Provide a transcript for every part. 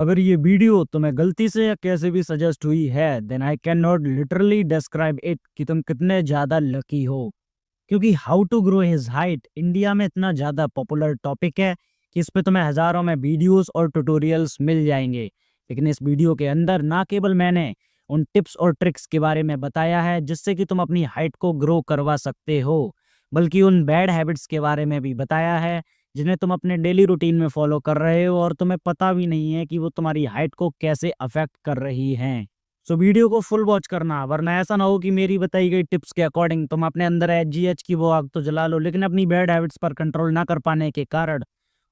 अगर ये वीडियो तुम्हें गलती से या कैसे भी सजेस्ट हुई है then I can not literally describe it कि तुम कितने ज्यादा लकी हो। क्योंकि how to grow his height India में इतना ज्यादा पॉपुलर टॉपिक है कि इस पे तुम्हें हजारों में वीडियोस और ट्यूटोरियल्स मिल जाएंगे। लेकिन इस वीडियो के अंदर ना केवल मैंने उन टिप्स और ट्रिक्स के बारे में बताया है जिससे कि तुम अपनी हाइट को ग्रो करवा सकते हो, बल्कि उन बैड हैबिट्स के बारे में भी बताया है जिन्हें तुम अपने डेली रूटीन में फॉलो कर रहे हो और तुम्हें पता भी नहीं है कि वो तुम्हारी हाइट को कैसे अफेक्ट कर रही हैं। सो वीडियो को फुल वॉच करना, वरना ऐसा ना हो कि मेरी बताई गई टिप्स के अकॉर्डिंग तुम अपने अंदर एचजीएच की वो आग तो जला लो लेकिन अपनी बैड हैबिट्स पर कंट्रोल ना कर पाने के कारण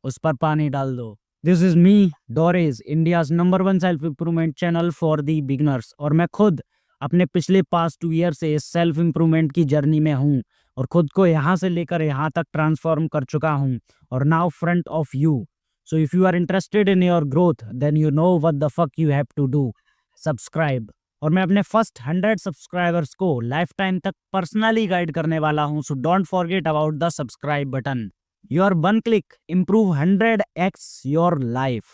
उस पर पानी डाल दो। दिस इज मी डोरेज, India's number 1 self improvement channel for the beginners, और मैं खुद अपने पिछले पास्ट 2 ईयर से इस सेल्फ इंप्रूवमेंट की जर्नी में हूँ और खुद को यहाँ से लेकर यहाँ तक ट्रांसफॉर्म कर चुका हूँ और now front of you. So if you are interested in your growth then you know what the fuck you have to do, subscribe. और मैं अपने फर्स्ट 100 सब्सक्राइबर्स को लाइफ टाइम तक पर्सनली गाइड करने वाला हूँ, so don't forget about the subscribe button. Your 1 click improve 100x your life.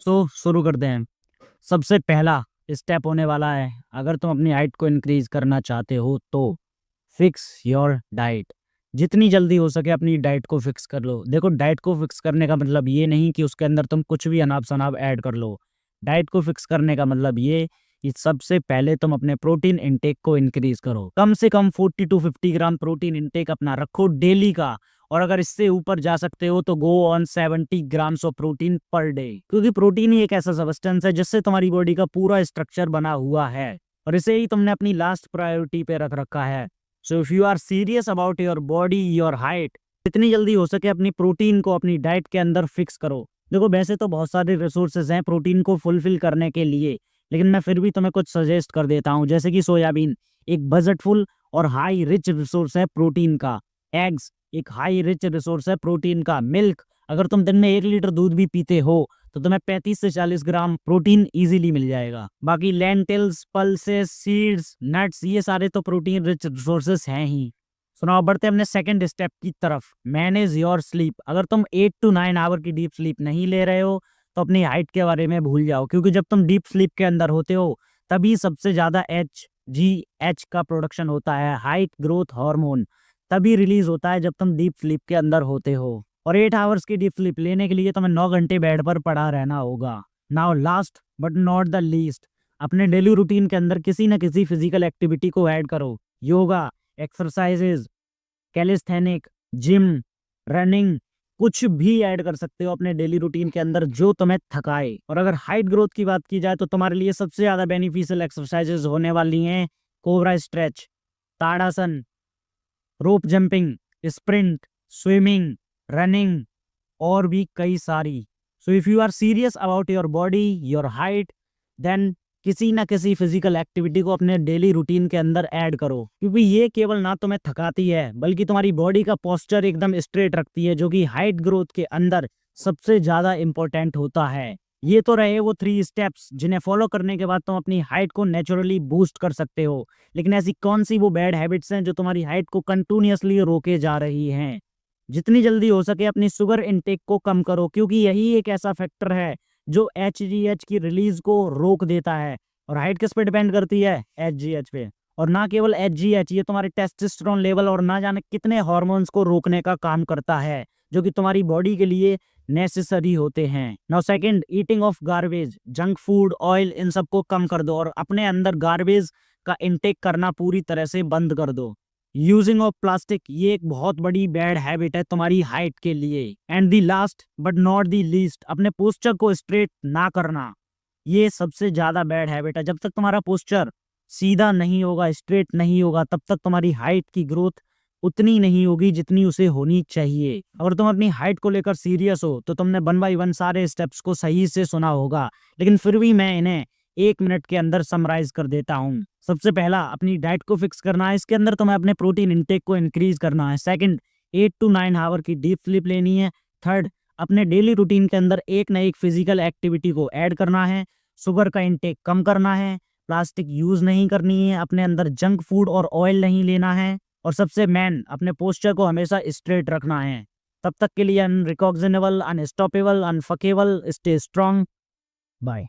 सो शुरू करते हैं। सबसे पहला स्टेप होने वाला है, अगर तुम अपनी हाइट को इंक्रीज करना चाहते हो तो फिक्स योर डाइट। जितनी जल्दी हो सके अपनी डाइट को फिक्स कर लो। देखो, डाइट को फिक्स करने का मतलब ये नहीं कि उसके अंदर तुम कुछ भी अनाप शनाप ऐड कर लो। डाइट को फिक्स करने का मतलब ये कि सबसे पहले तुम अपने प्रोटीन इंटेक को इंक्रीज करो। कम से कम 40 to 50 ग्राम प्रोटीन इंटेक अपना रखो डेली का, और अगर इससे ऊपर जा सकते हो तो go on 70 grams of protein per day. क्योंकि प्रोटीन ही एक ऐसा सब्सटेंस है जिससे तुम्हारी बॉडी का पूरा स्ट्रक्चर बना हुआ है और इसे ही तुमने अपनी लास्ट प्रायोरिटी पे रख रखा है। So if you are serious about your body, your height, जितनी जल्दी हो सके अपनी प्रोटीन को अपनी डाइट के अंदर फिक्स करो। देखो, वैसे तो बहुत सारे रिसोर्सेज हैं प्रोटीन को फुलफिल करने के लिए, लेकिन मैं फिर भी तुम्हें कुछ सजेस्ट कर देता हूँ, जैसे कि सोयाबीन एक बजटफुल और हाई रिच रिसोर्स है प्रोटीन का। एग्स एक हाई रिच रिसोर्स है प्रोटीन का। मिल्क, अगर तुम दिन में 1 लीटर दूध भी पीते हो तो तुम्हें 35 से 40 ग्राम प्रोटीन इजीली मिल जाएगा। बाकी लेंटिल्स, पल्सेस, सीड्स, नट्स, ये सारे तो प्रोटीन रिच रिसोर्सेस हैं ही। सुनाओ, बढ़ते हैं अपने सेकंड स्टेप की तरफ, मैनेज योर स्लीप। अगर तुम 8 to 9 आवर की डीप स्लीप नहीं ले रहे हो तो अपनी हाइट के बारे में भूल जाओ, क्योंकि जब तुम डीप स्लीप के अंदर होते हो तभी सबसे ज्यादा HGH का प्रोडक्शन होता है, हाइट ग्रोथ हार्मोन, तभी रिलीज होता है जब तुम डीप स्लीप के अंदर होते हो। और 8 आवर्स की डीप स्लीप लेने के लिए तुम्हें 9 घंटे बेड पर पड़ा रहना होगा। Now last but not the least, अपने डेली रूटीन के अंदर किसी न किसी फिजिकल एक्टिविटी को ऐड करो। Yoga, exercises, calisthenic, gym, running, कुछ भी ऐड कर सकते हो अपने डेली रूटीन के अंदर जो तुम्हें थकाए। और अगर हाइट ग्रोथ की बात की जाए तो तुम्हारे लिए सबसे ज्यादा बेनिफिशियल एक्सरसाइजेज होने वाली हैं cobra stretch, Tadasana, rope jumping, sprint, swimming, running और भी कई सारी। So if you are serious about your body, your height, then किसी ना किसी फिजिकल एक्टिविटी को अपने डेली रूटीन के अंदर ऐड करो, क्योंकि ये केवल ना तुम्हें थकाती है बल्कि तुम्हारी बॉडी का पोस्चर एकदम स्ट्रेट रखती है, जो कि हाइट ग्रोथ के अंदर सबसे ज्यादा इंपॉर्टेंट होता है। ये तो रहे वो 3 स्टेप्स जिन्हें फॉलो करने के बाद तुम अपनी हाइट को नेचुरली बूस्ट कर सकते हो। लेकिन ऐसी कौन सी वो बैड हैबिट्स हैं जो तुम्हारी हाइट को कंटिन्यूअसली रोके जा रही हैं? जितनी जल्दी हो सके अपनी शुगर इनटेक को कम करो, क्योंकि यही एक ऐसा फैक्टर है जो HGH की रिलीज को रोक देता है। और हाइट किस पे डिपेंड करती है? HGH पे। और ना केवल HGH, ये तुम्हारे टेस्टोस्टेरोन लेवल और ना जाने कितने हार्मोन्स को रोकने का काम करता है जो कि तुम्हारी बॉडी के लिए नेसेसरी होते हैं। Now second, eating of garbage, junk food, oil, इन सबको कम कर दो और अपने अंदर गार्बेज का इनटेक करना पूरी तरह से बंद कर दो। यूजिंग ऑफ प्लास्टिक, ये एक बहुत बड़ी बैड हैबिट है तुम्हारी हाइट के लिए। And the last but not the least, अपने पोस्चर को स्ट्रेट ना करना, ये सबसे ज्यादा बैड हैबिट है। जब तक तुम्हारा पोस्चर सीधा नहीं होगा, स्ट्रेट नहीं होगा, तब तक तुम्हारी हाइट की ग्रोथ उतनी नहीं होगी जितनी उसे होनी चाहिए। अगर तुम अपनी हाइट को लेकर सीरियस हो तो तुमने 1 by 1 सारे स्टेप्स को सही से सुना होगा, लेकिन फिर भी मैं इन्हें 1 मिनट के अंदर समराइज कर देता हूँ। सबसे पहला, अपनी डाइट को फिक्स करना है, इसके अंदर तुम्हें अपने प्रोटीन इंटेक को इंक्रीज करना है। सेकंड, 8 to 9 आवर की डीप स्लीप लेनी है। थर्ड, अपने डेली रूटीन के अंदर एक न एक फिजिकल एक्टिविटी को ऐड करना है। शुगर का इंटेक कम करना है। प्लास्टिक यूज नहीं करनी है। अपने अंदर जंक फूड और ऑयल नहीं लेना है। और सबसे मेन अपने पोस्चर को हमेशा स्ट्रेट रखना है। तब तक के लिए अनरिकॉग्निजेबल, अनस्टॉपेबल, अनफकेबल, स्टे स्ट्रांग। बाय।